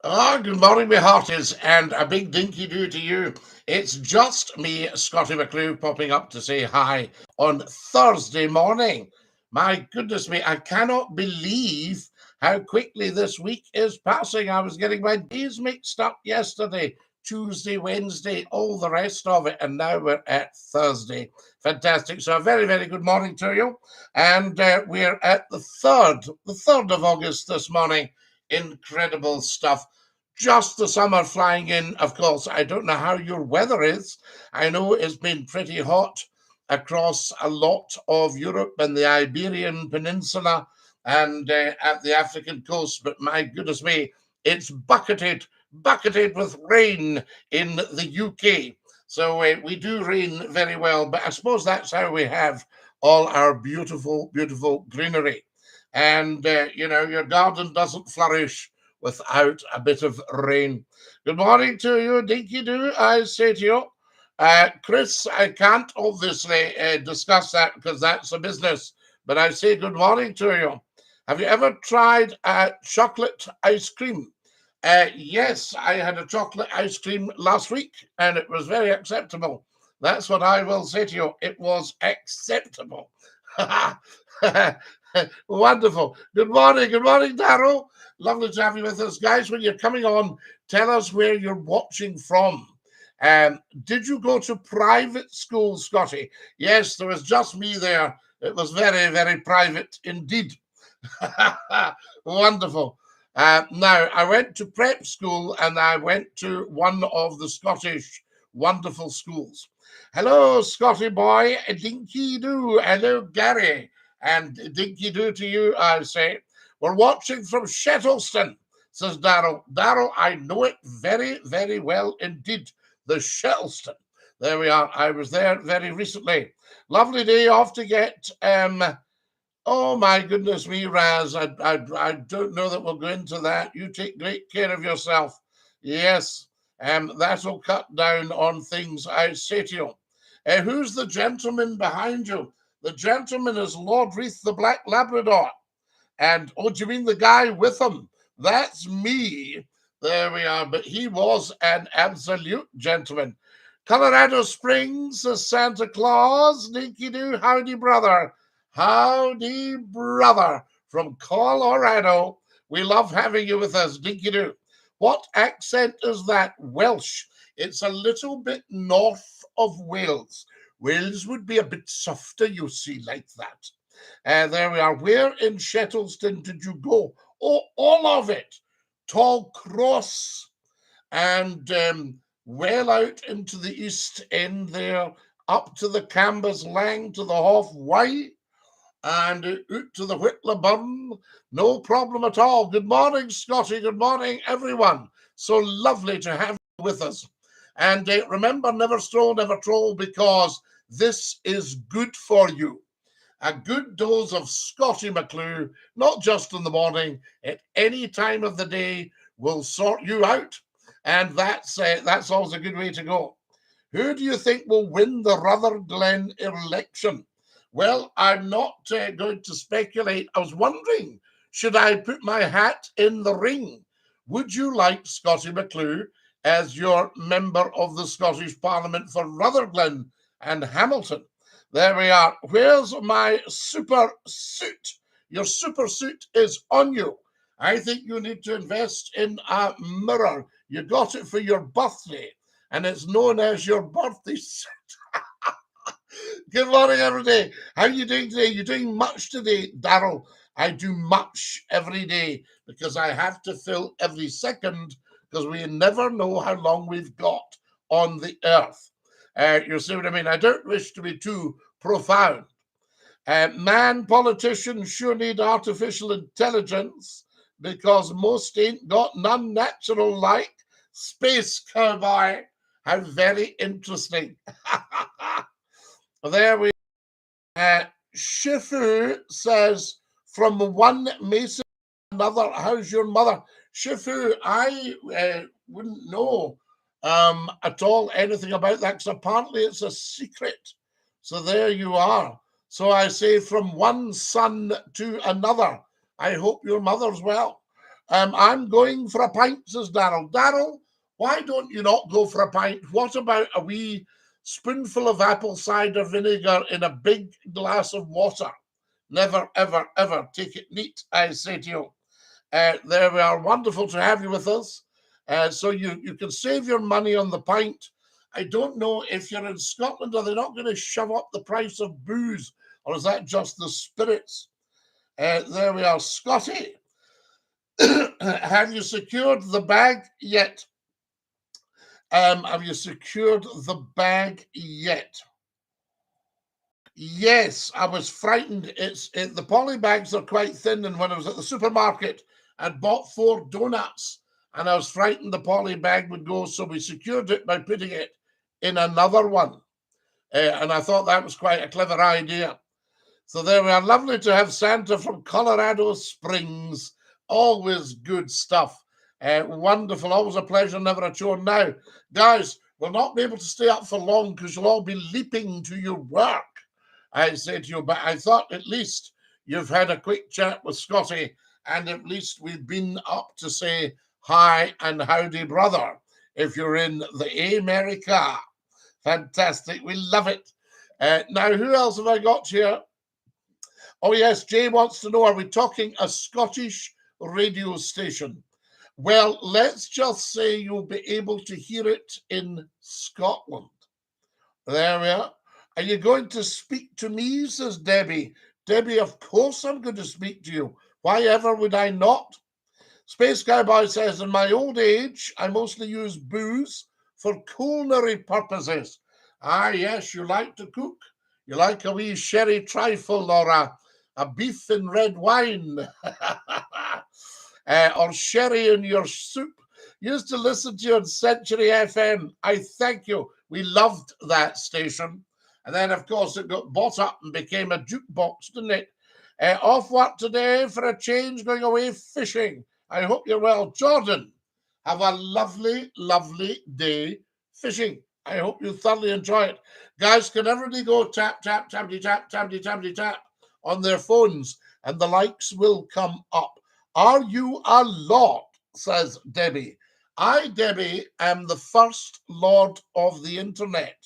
Good morning, my hearties, and a big dinky-doo to you. It's just me, Scottie McClue, popping up to say hi on Thursday morning. My goodness me, I cannot believe how quickly this week is passing. I was getting my days mixed up yesterday, Tuesday, Wednesday, all the rest of it, and now we're at Thursday. Fantastic. So a very, very good morning to you. And we're at the third of August this morning. Incredible stuff. Just the summer flying in. Of course, I don't know how your weather is. I know it's been pretty hot across a lot of Europe and the Iberian Peninsula and at the African coast, but my goodness me, it's bucketed with rain in the UK. So we do rain very well, but I suppose that's how we have all our beautiful, beautiful greenery. And, your garden doesn't flourish without a bit of rain. Good morning to you, Dinky-Doo, I say to you. Chris, I can't obviously discuss that because that's a business, but I say good morning to you. Have you ever tried chocolate ice cream? Yes, I had a chocolate ice cream last week and it was very acceptable. That's what I will say to you. It was acceptable. Wonderful. Good morning, Daryl. Lovely to have you with us. Guys, when you're coming on, tell us where you're watching from. Did you go to private school, Scotty? Yes, there was just me there. It was very, very private indeed. Wonderful. Now, I went to prep school and I went to one of the Scottish wonderful schools. Hello, Scotty boy, Dinky-Doo. Hello, Gary. And Dinky-Doo to you, I say. We're watching from Shettleston, says Darrell. Darrell, I know it very, very well indeed. The Shettleston. There we are. I was there very recently. Lovely day off to get. Oh my goodness me, Raz. I don't know that we'll go into that. You take great care of yourself. Yes, that'll cut down on things, I say to you. Who's the gentleman behind you? The gentleman is Lord Reith the Black Labrador. And, oh, do you mean the guy with him? That's me. There we are. But he was an absolute gentleman. Colorado Springs, Santa Claus. Dinky-Doo, howdy, brother. Howdy, brother. From Colorado. We love having you with us, Dinky-Doo. What accent is that? Welsh. It's a little bit north of Wales. Wales would be a bit softer, you see, like that. And there we are. Where in Shettleston did you go? Oh, all of it. Tall Cross and well out into the east end there, up to the Cambers Lang, to the Hoff Wye, and out to the Whitla Burn. No problem at all. Good morning, Scotty. Good morning, everyone. So lovely to have you with us. And remember, never stroll, never troll, because this is good for you. A good dose of Scottie McClue, not just in the morning, at any time of the day, will sort you out. And that's always a good way to go. Who do you think will win the Rutherglen election? Well, I'm not going to speculate. I was wondering, should I put my hat in the ring? Would you like Scottie McClue as your member of the Scottish Parliament for Rutherglen and Hamilton? There we are. Where's my super suit? Your super suit is on you. I think you need to invest in a mirror. You got it for your birthday, and it's known as your birthday suit. Good morning, everybody. How are you doing today? You're doing much today, Daryl. I do much every day because I have to fill every second because we never know how long we've got on the earth. You see what I mean? I don't wish to be too profound. Man, politicians sure need artificial intelligence because most ain't got none natural like. Space cowboy. How very interesting. There we Shifu says, from one Mason to another, how's your mother? Shifu, I wouldn't know at all anything about that because apparently it's a secret. So there you are. So I say from one son to another. I hope your mother's well. I'm going for a pint, says Darrell. Darrell, why don't you not go for a pint? What about a wee spoonful of apple cider vinegar in a big glass of water? Never, ever, ever take it neat, I say to you. There we are. Wonderful to have you with us. So you can save your money on the pint. I don't know if you're in Scotland, are they not going to shove up the price of booze, or is that just the spirits? There we are. Scotty, have you secured the bag yet? Have you secured the bag yet? Yes, I was frightened. The poly bags are quite thin, and when I was at the supermarket, I'd bought 4 donuts, and I was frightened the poly bag would go, so we secured it by putting it in another one. And I thought that was quite a clever idea. So there we are. Lovely to have Santa from Colorado Springs. Always good stuff. Wonderful. Always a pleasure, never a chore. Now, guys, we'll not be able to stay up for long because you'll all be leaping to your work, I say to you. But I thought at least you've had a quick chat with Scotty, and at least we've been up to say hi and howdy, brother, if you're in the America. Fantastic. We love it. Now, who else have I got here? Oh, yes, Jay wants to know, are we talking a Scottish radio station? Well, let's just say you'll be able to hear it in Scotland. There we are. Are you going to speak to me, says Debbie. Debbie, of course I'm going to speak to you. Why ever would I not? Space Cowboy says, in my old age, I mostly use booze for culinary purposes. Ah, yes, you like to cook. You like a wee sherry trifle or a beef in red wine or sherry in your soup. Used to listen to you on Century FM. I thank you. We loved that station. And then, of course, it got bought up and became a jukebox, didn't it? Off work today for a change, going away fishing. I hope you're well. Jordan, have a lovely, lovely day fishing. I hope you thoroughly enjoy it. Guys, can everybody go tap, tap, tappity, tap, tappity, tappity, tap on their phones, and the likes will come up. Are you a lord, says Debbie. I, Debbie, am the first lord of the internet.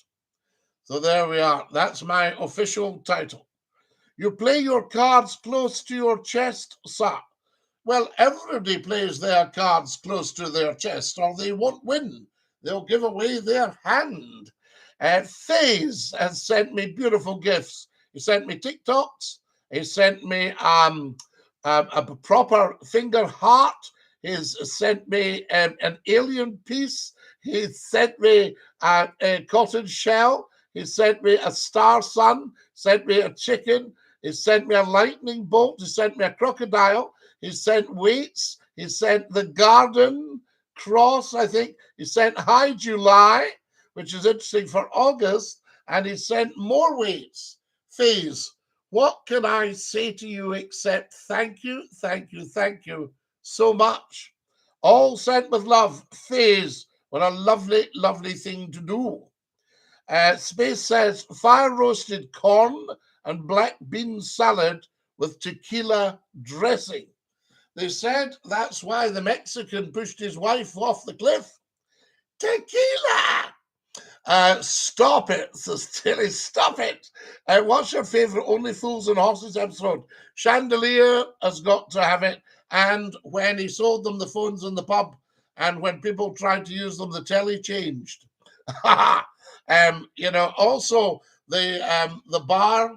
So there we are. That's my official title. You play your cards close to your chest, sir. Well, everybody plays their cards close to their chest, or they won't win. They'll give away their hand. FaZe has sent me beautiful gifts. He sent me TikToks. He sent me a proper finger heart. He's sent me an alien piece. He sent me a cotton shell. He sent me a star sun. Sent me a chicken. He sent me a lightning bolt. He sent me a crocodile. He sent weights. He sent the garden cross, I think. He sent Hi July, which is interesting for August. And he sent more weights. FaZe, what can I say to you except thank you, thank you, thank you so much. All sent with love. FaZe, what a lovely, lovely thing to do. Space says, fire roasted corn and black bean salad with tequila dressing. They said that's why the Mexican pushed his wife off the cliff. Tequila! Stop it, says Tilly, stop it. What's your favourite Only Fools and Horses episode? Chandelier has got to have it. And when he sold them the phones in the pub, and when people tried to use them, the telly changed. Also the bar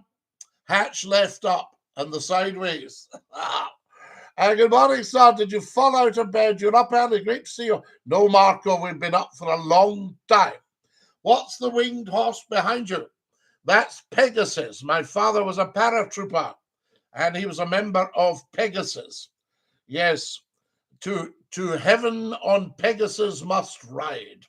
hatch left up and the sideways. Good morning, sir. Did you fall out of bed? You're up early. Great to see you. No, Marco, we've been up for a long time. What's the winged horse behind you? That's Pegasus. My father was a paratrooper, and he was a member of Pegasus. Yes, to heaven on Pegasus must ride.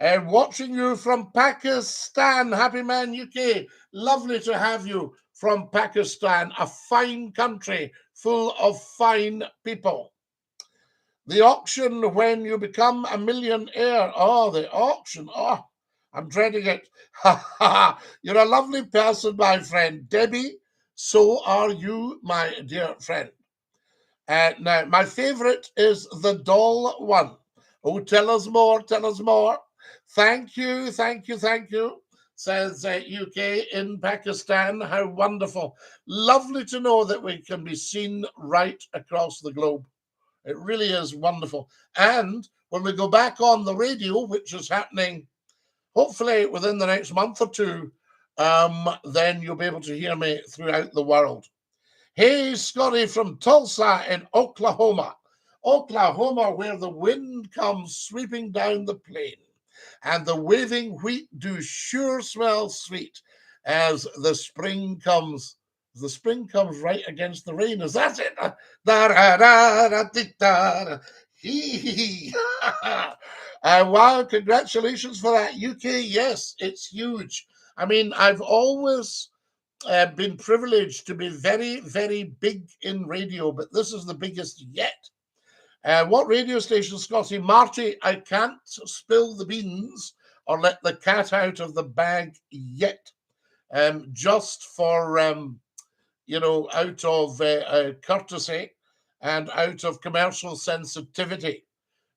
And watching you from Pakistan, Happy Man UK. Lovely to have you from Pakistan, a fine country full of fine people. The auction when you become a millionaire. Oh, the auction. Oh, I'm dreading it. You're a lovely person, my friend. Debbie, so are you, my dear friend. Now, my favourite is the doll one. Oh, tell us more, tell us more. Thank you, thank you, thank you, says UK in Pakistan. How wonderful. Lovely to know that we can be seen right across the globe. It really is wonderful. And when we go back on the radio, which is happening hopefully within the next month or two, then you'll be able to hear me throughout the world. Hey, Scotty from Tulsa in Oklahoma. Oklahoma, where the wind comes sweeping down the plain, and the waving wheat do sure smell sweet as the spring comes. The spring comes right against the rain. Is that it? Da da da da da da. Hee. Wow, congratulations for that. UK, yes, it's huge. I mean, I've always been privileged to be very, very big in radio, but this is the biggest yet. What radio station, Scotty? Marty, I can't spill the beans or let the cat out of the bag yet. Just for, out of courtesy and out of commercial sensitivity.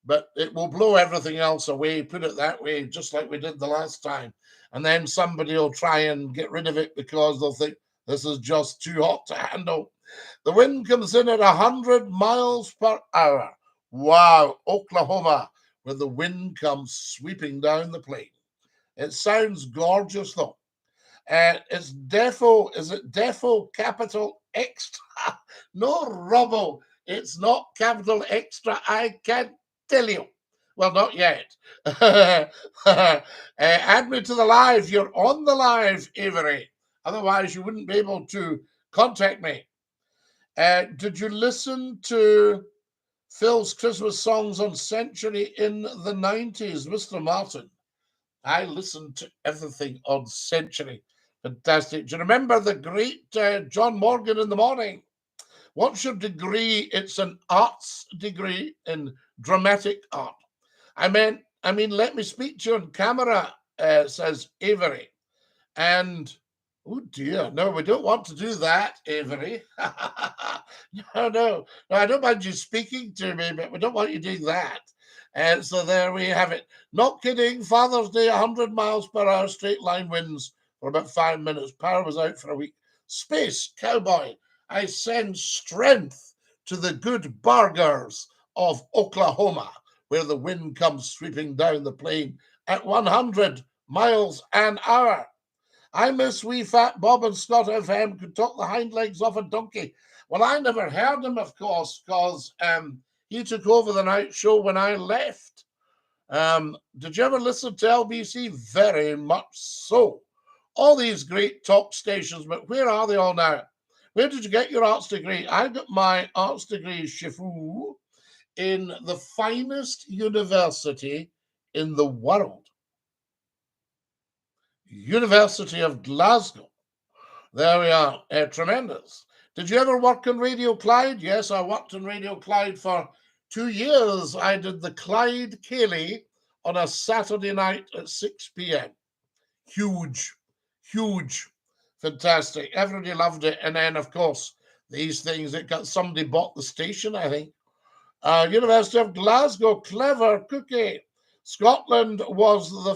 But it will blow everything else away, put it that way, just like we did the last time. And then somebody will try and get rid of it because they'll think this is just too hot to handle. The wind comes in at 100 miles per hour. Wow, Oklahoma, where the wind comes sweeping down the plain. It sounds gorgeous, though. It's defo, is it defo capital extra? No, Robbo, it's not capital extra, I can tell you. Well, not yet. Add me to the live. You're on the live, Avery. Otherwise, you wouldn't be able to contact me. Did you listen to Phil's Christmas songs on Century in the 90s, Mr. Martin? I listened to everything on Century. Fantastic. Do you remember the great John Morgan in the morning? What's your degree? It's an arts degree in dramatic art. I mean, let me speak to you on camera, says Avery. And, oh dear, no, we don't want to do that, Avery. No, I don't mind you speaking to me, but we don't want you doing that. And so there we have it. Not kidding, Father's Day, 100 miles per hour, straight line winds for about 5 minutes. Power was out for a week. Space Cowboy, I send strength to the good burgers of Oklahoma, where the wind comes sweeping down the plain at 100 miles an hour. I miss wee fat Bob and Scott FM could talk the hind legs off a donkey. Well, I never heard him, of course, because he took over the night show when I left. Did you ever listen to LBC? Very much so. All these great talk stations, but where are they all now? Where did you get your arts degree? I got my arts degree, Shifu, in the finest university in the world. University of Glasgow. There we are. Tremendous. Did you ever work on Radio Clyde? Yes, I worked on Radio Clyde for 2 years. I did the Clyde Cayley on a Saturday night at 6 p.m. Huge, fantastic. Everybody loved it. And then, of course, these things, somebody bought the station, I think. University of Glasgow, clever cookie. Scotland was the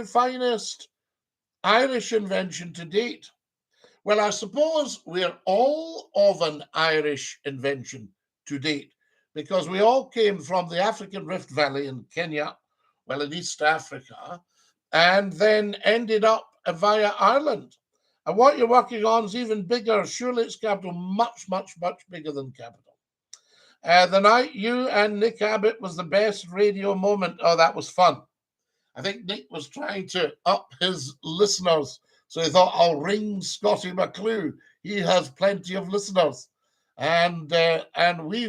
finest Irish invention to date. Well, I suppose we're all of an Irish invention to date because we all came from the African Rift Valley in Kenya, well, in East Africa, and then ended up via Ireland. And what you're working on is even bigger. Surely it's capital, much bigger than capital. The night you and Nick Abbott was the best radio moment. Oh, that was fun. I think Nick was trying to up his listeners. So he thought, I'll ring Scotty McClue. He has plenty of listeners. And we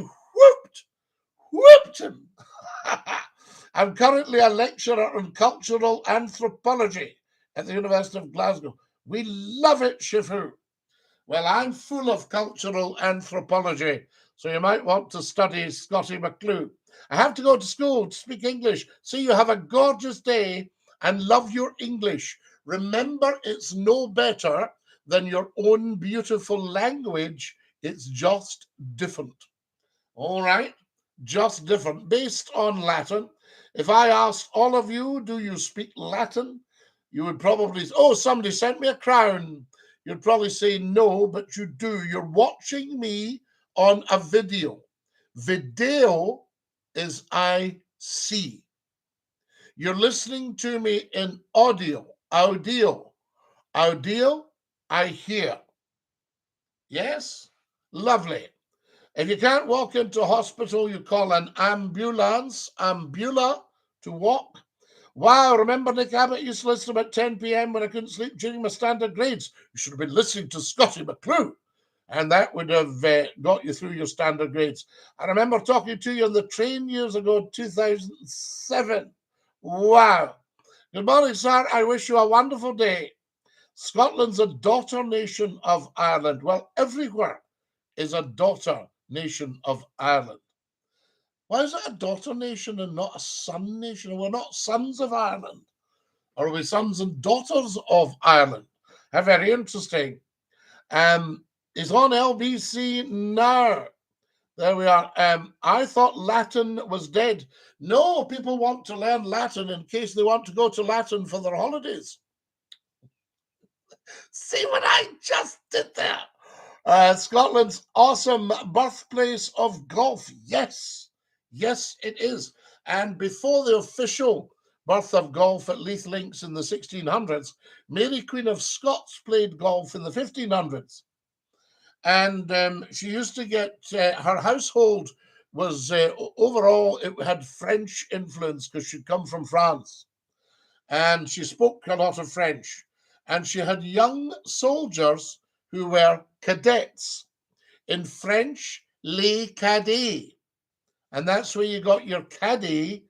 whooped him. I'm currently a lecturer in cultural anthropology at the University of Glasgow. We love it, Shifu. Well, I'm full of cultural anthropology, so you might want to study Scotty McClue. I have to go to school to speak English. So you have a gorgeous day and love your English. Remember, it's no better than your own beautiful language. It's just different. All right, just different, based on Latin. If I asked all of you, do you speak Latin? You would probably, oh, somebody sent me a crown. You'd probably say no, but you do. You're watching me on a video. Video is I see. You're listening to me in audio. Audio. Audio, I hear. Yes? Lovely. If you can't walk into a hospital, you call an ambulance. Ambula, to walk. Wow, remember Nick Abbott used to listen about 10 p.m. when I couldn't sleep during my standard grades? You should have been listening to Scottie McClue, and that would have got you through your standard grades. I remember talking to you on the train years ago, 2007. Wow. Good morning, sir. I wish you a wonderful day. Scotland's a daughter nation of Ireland. Well, everywhere is a daughter nation of Ireland. Why is it a daughter nation and not a son nation? We're not sons of Ireland. Or are we sons and daughters of Ireland? How very interesting. It's on LBC now. There we are. I thought Latin was dead. No, people want to learn Latin in case they want to go to Latin for their holidays. See what I just did there? Scotland's awesome birthplace of golf. Yes, yes, it is. And before the official birth of golf at Leith Links in the 1600s, Mary Queen of Scots played golf in the 1500s. And she used to get, her household was, overall, it had French influence because she'd come from France. And she spoke a lot of French. And she had young soldiers who were cadets. In French, les cadets. And that's where you got your caddy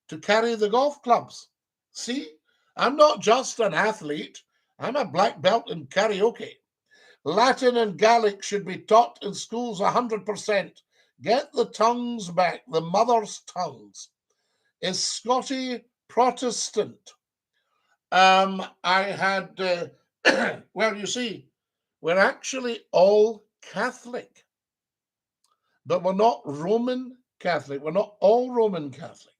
to carry the golf clubs. See, I'm not just an athlete. I'm a black belt in karaoke. Latin and Gaelic should be taught in schools 100%. Get the tongues back, the mother's tongues. Is Scottie Protestant? I had, well, you see, we're actually all Catholic, but we're not Roman Catholic. We're not all Roman Catholic.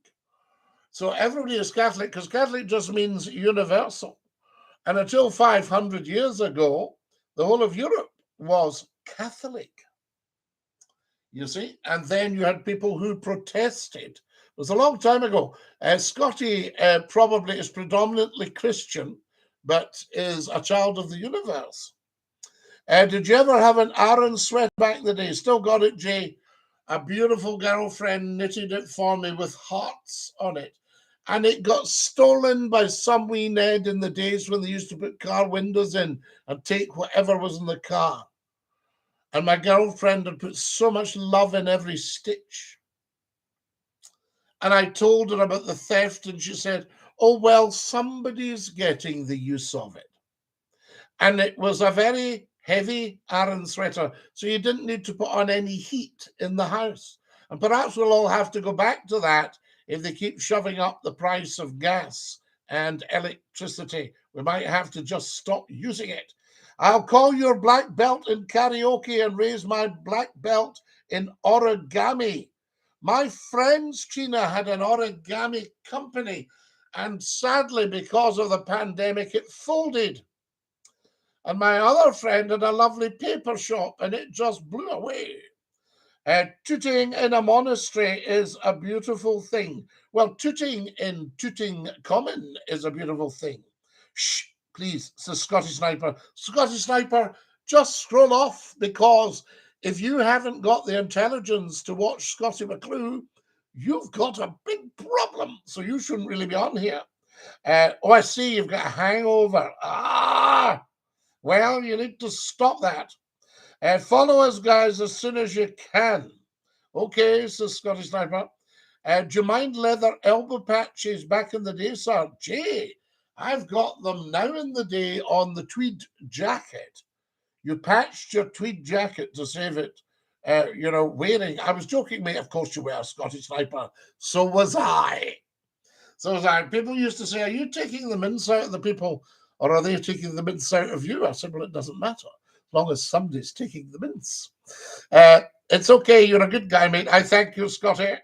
So everybody is Catholic because Catholic just means universal. And until 500 years ago, the whole of Europe was Catholic. You see, and then you had people who protested. It was a long time ago. Scottie probably is predominantly Christian, but is a child of the universe. Did you ever have an Aran sweater back in the day? Still got it, Jay. A beautiful girlfriend knitted it for me with hearts on it. And it got stolen by some wee Ned in the days when they used to put car windows in and take whatever was in the car. And my girlfriend had put so much love in every stitch. And I told her about the theft, and she said, oh, well, somebody's getting the use of it. And it was a very heavy Aran sweater, so you didn't need to put on any heat in the house. And perhaps we'll all have to go back to that if they keep shoving up the price of gas and electricity. We might have to just stop using it. I'll call your black belt in karaoke and raise my black belt in origami. My friend Trina had an origami company, and sadly, because of the pandemic, it folded. And my other friend had a lovely paper shop, and it just blew away. Tooting in a monastery is a beautiful thing. Well, tooting in Tooting Common is a beautiful thing. Shh, please, says Scottie Sniper. Scottie Sniper, just scroll off, because if you haven't got the intelligence to watch Scottie McClue, you've got a big problem. So you shouldn't really be on here. Oh, I see you've got a hangover. Well, you need to stop that. Follow us, guys, as soon as you can. Okay, says Scottie Sniper. Do you mind leather elbow patches back in the day, sir? Jay, I've got them now in the day on the tweed jacket. You patched your tweed jacket to save it, wearing. I was joking, mate. Of course you were, Scottie Sniper. So was I. People used to say, are you taking the mince out of the people, or are they taking the mince out of you? I said, well, it doesn't matter, as long as somebody's taking the mince. It's okay. You're a good guy, mate. I thank you, Scotty.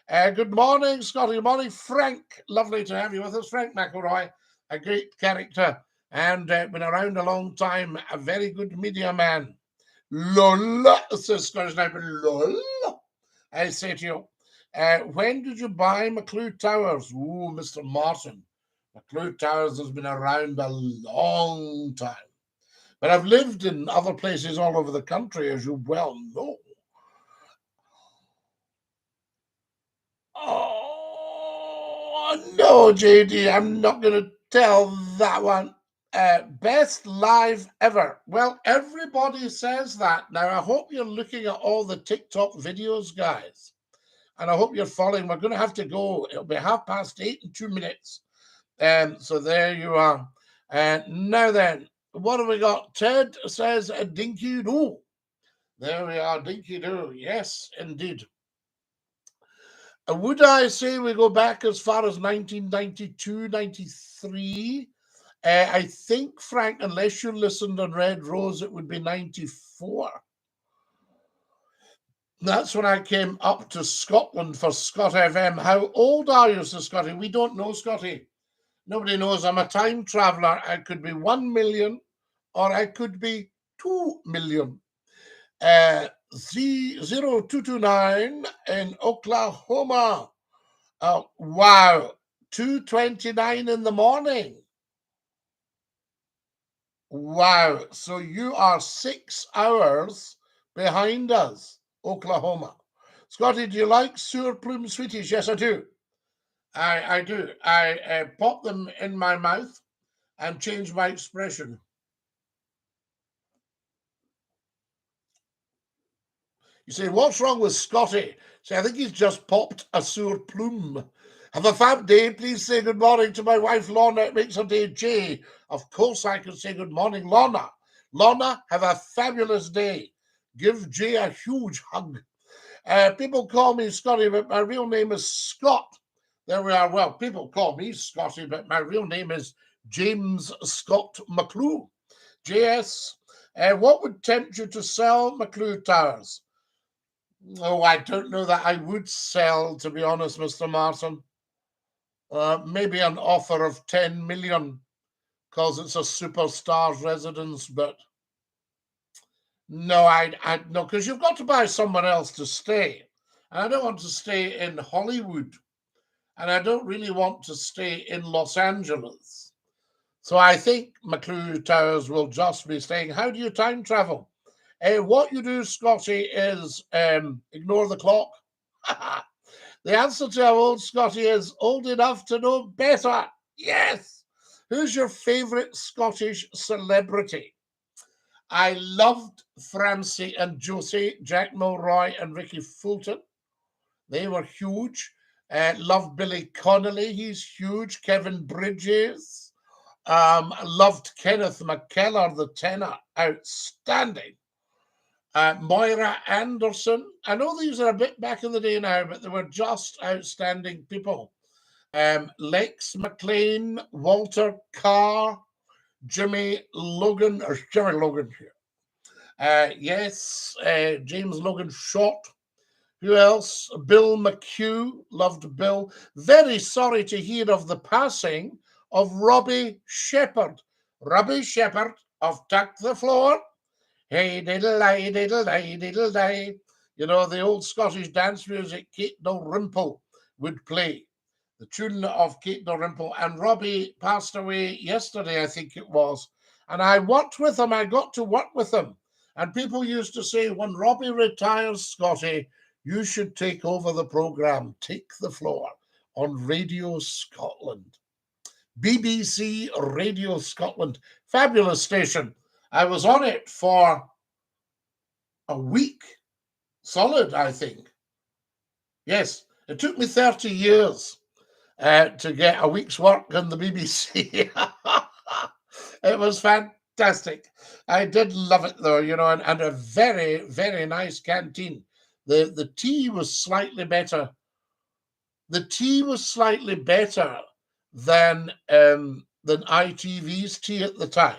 Good morning, Scotty. Good morning, Frank. Lovely to have you with us. Frank McElroy, a great character and been around a long time. A very good media man. Lol, says Scottish Sniper. Lol. I say to you, when did you buy McCLUE Towers? Ooh, Mr. Martin. McCLUE Towers has been around a long time. But I've lived in other places all over the country, as you well know. Oh, no, JD, I'm not going to tell that one. Best live ever. Well, everybody says that. Now, I hope you're looking at all the TikTok videos, guys. And I hope you're following. We're going to have to go. It'll be 8:30 in 2 minutes. So there you are. Now then, what have we got? Ted says a dinky-doo. There we are, dinky-doo. Yes, indeed. Would I say we go back as far as 1992, 93? I think, Frank, unless you listened on Red Rose, it would be 94. That's when I came up to Scotland for Scot FM. How old are you, Sir Scotty? We don't know, Scotty. Nobody knows. I'm a time traveler. I could be 1 million or I could be 2 million. 0229 in Oklahoma. Oh, wow. 2:29 in the morning. Wow. So you are 6 hours behind us, Oklahoma. Scotty, do you like sour plume sweeties? Yes, I do. I do. I pop them in my mouth and change my expression. You say, what's wrong with Scotty? Say, I think he's just popped a sour plume. Have a fab day. Please say good morning to my wife, Lorna. It makes her day, Jay. Of course I can say good morning, Lorna. Lorna, have a fabulous day. Give Jay a huge hug. People call me Scotty, but my real name is Scott. There we are. Well, people call me Scotty, but my real name is James Scott McClue. JS, what would tempt you to sell McClue Towers? Oh, I don't know that I would sell, to be honest, Mr. Martin. Maybe an offer of 10 million because it's a superstar's residence, but no, no, because you've got to buy somewhere else to stay. And I don't want to stay in Hollywood, and I don't really want to stay in Los Angeles. So I think McCLUE Towers will just be staying. How do you time travel? What you do, Scotty, is ignore the clock. The answer to how old Scotty is old enough to know better. Yes. Who's your favourite Scottish celebrity? I loved Francie and Josie, Jack Milroy and Ricky Fulton. They were huge. Loved Billy Connolly. He's huge. Kevin Bridges. Loved Kenneth McKellar, the tenor. Outstanding. Moira Anderson. I know these are a bit back in the day now, but they were just outstanding people. Lex McLean, Walter Carr, Jimmy Logan, or Jimmy Logan here. Yes, James Logan Short. Who else? Bill McClue, loved Bill. Very sorry to hear of the passing of Robbie Shepherd. Robbie Shepherd of Tuck the Floor. Hey, diddle-day, diddle-day, diddle-day. You know, the old Scottish dance music Kate Dalrymple would play. The tune of Kate Dalrymple. And Robbie passed away yesterday, I think it was. And I worked with him. I got to work with him. And people used to say, when Robbie retires, Scotty, you should take over the programme, Take the Floor, on Radio Scotland. BBC Radio Scotland. Fabulous station. I was on it for a week, solid, I think. Yes, it took me 30 years to get a week's work on the BBC. It was fantastic. I did love it, though, you know, and a very, very nice canteen. The tea was slightly better. The tea was slightly better than ITV's tea at the time.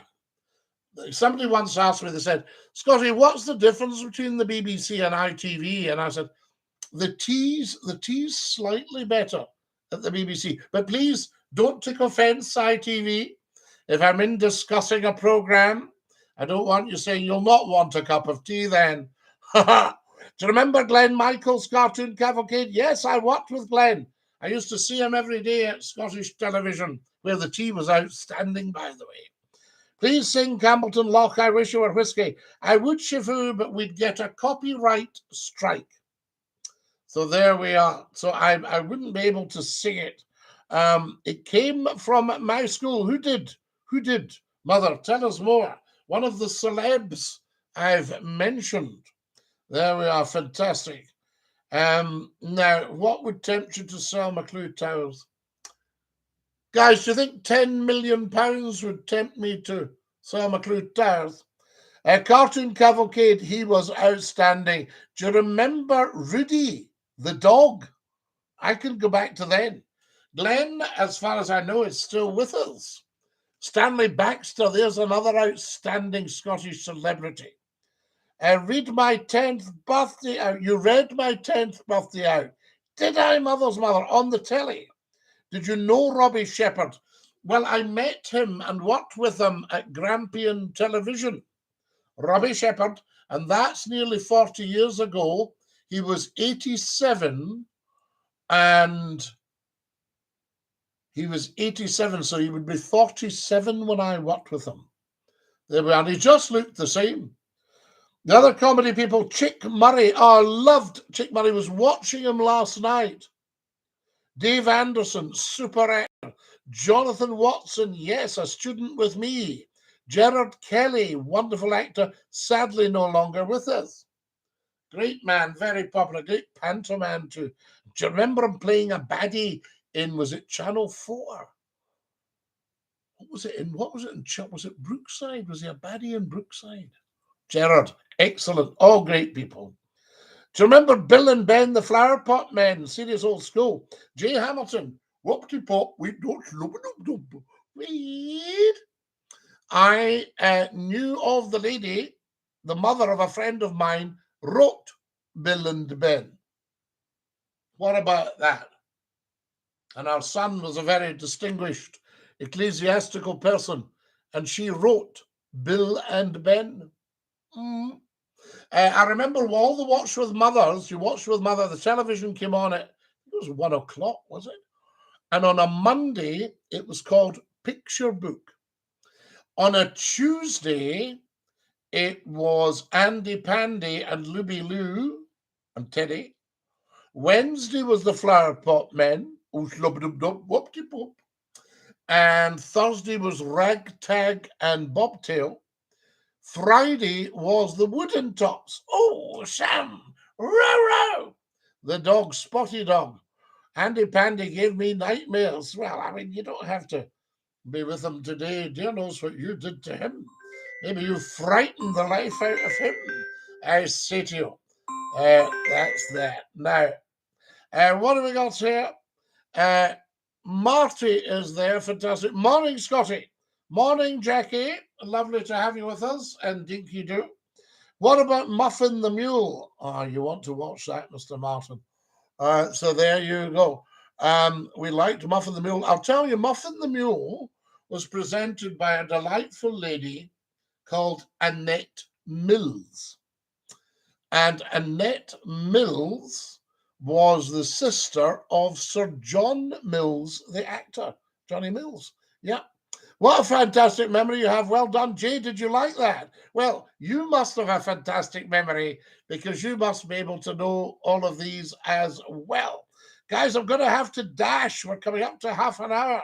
Somebody once asked me, they said, Scotty, what's the difference between the BBC and ITV? And I said, the tea's slightly better at the BBC. But please don't take offence, ITV. If I'm in discussing a programme, I don't want you saying you'll not want a cup of tea then. Do you remember Glenn Michael's Cartoon Cavalcade? Yes, I worked with Glenn. I used to see him every day at Scottish television, where the tea was outstanding, by the way. Please sing Campbellton Loch, I Wish You Were Whiskey. I would, Shifu, but we'd get a copyright strike. So there we are. So I wouldn't be able to sing it. It came from my school. Who did? Who did? Mother, tell us more. One of the celebs I've mentioned. There we are. Fantastic. Now, what would tempt you to sell McCLUE towels? Guys, do you think £10 million would tempt me to sell McCLUE towels? Cartoon Cavalcade, he was outstanding. Do you remember Rudy, the dog? I can go back to then. Glenn, as far as I know, is still with us. Stanley Baxter, there's another outstanding Scottish celebrity. Read my 10th birthday out. You read my 10th birthday out. Did I, mother's mother, on the telly? Did you know Robbie Shepherd? Well, I met him and worked with him at Grampian Television. Robbie Shepherd, and that's nearly 40 years ago. He was 87, and he was 87, so he would be 47 when I worked with him. There we are, and he just looked the same. The other comedy people, Chick Murray. Oh, I loved Chick Murray. Was watching him last night. Dave Anderson, super actor. Jonathan Watson, yes, a student with me. Gerard Kelly, wonderful actor, sadly no longer with us. Great man, very popular, great pantomime too. Do you remember him playing a baddie in, was it Channel 4? What was it in? Was it Brookside? Was he a baddie in Brookside? Gerard, excellent, all great people. Do you remember Bill and Ben, the Flower Pot Men, serious old school? Jay Hamilton, whoop-de-pop, we don't sloop-a-doop-doop. Weed. I knew of the lady, the mother of a friend of mine, wrote Bill and Ben. What about that? And our son was a very distinguished ecclesiastical person, and she wrote Bill and Ben. I remember all the Watch with Mothers. You watched with Mother, the television came on at, it was 1 o'clock, was it? And on a Monday, it was called Picture Book. On a Tuesday, it was Andy Pandy and Luby Lou and Teddy. Wednesday was the Flower Pot Men. And Thursday was Ragtag and Bobtail. Friday was the Wooden Tops. Oh, Sam, row. The dog, Spotty Dog. Andy Pandy gave me nightmares. Well, I mean, you don't have to be with him today. Dear knows what you did to him. Maybe you frightened the life out of him. I say to you, that's that. Now, what have we got here? Marty is there, fantastic. Morning, Scotty. Morning, Jackie. Lovely to have you with us, and Dinky-Doo. What about Muffin the Mule? Oh, you want to watch that, Mr. Martin. So there you go. We liked Muffin the Mule. I'll tell you, Muffin the Mule was presented by a delightful lady called Annette Mills. And Annette Mills was the sister of Sir John Mills, the actor. Johnny Mills. Yeah. What a fantastic memory you have. Well done, Jay. Did you like that? Well, you must have a fantastic memory because you must be able to know all of these as well. Guys, I'm going to have to dash. We're coming up to half an hour.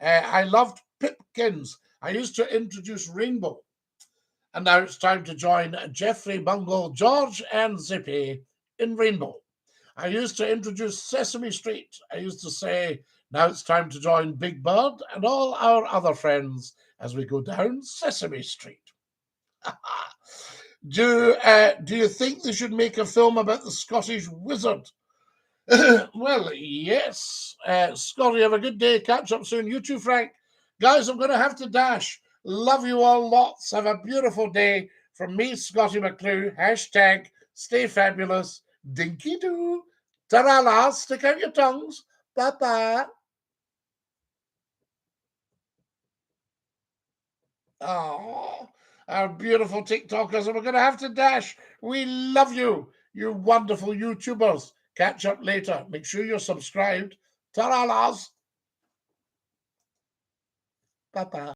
I loved Pipkins. I used to introduce Rainbow. And now it's time to join Jeffrey Bungle, George, and Zippy in Rainbow. I used to introduce Sesame Street. I used to say, now it's time to join Big Bird and all our other friends as we go down Sesame Street. Do you think they should make a film about the Scottish wizard? Well, yes. Scotty, have a good day. Catch up soon. You too, Frank. Guys, I'm going to have to dash. Love you all lots. Have a beautiful day. From me, Scottie McClue. Hashtag stay fabulous. Dinky-Doo. Ta-ra, lads. Stick out your tongues. Bye-bye. Oh, our beautiful TikTokers. And we're going to have to dash. We love you, you wonderful YouTubers. Catch up later. Make sure you're subscribed. Ta-ra, lads. Bye-bye.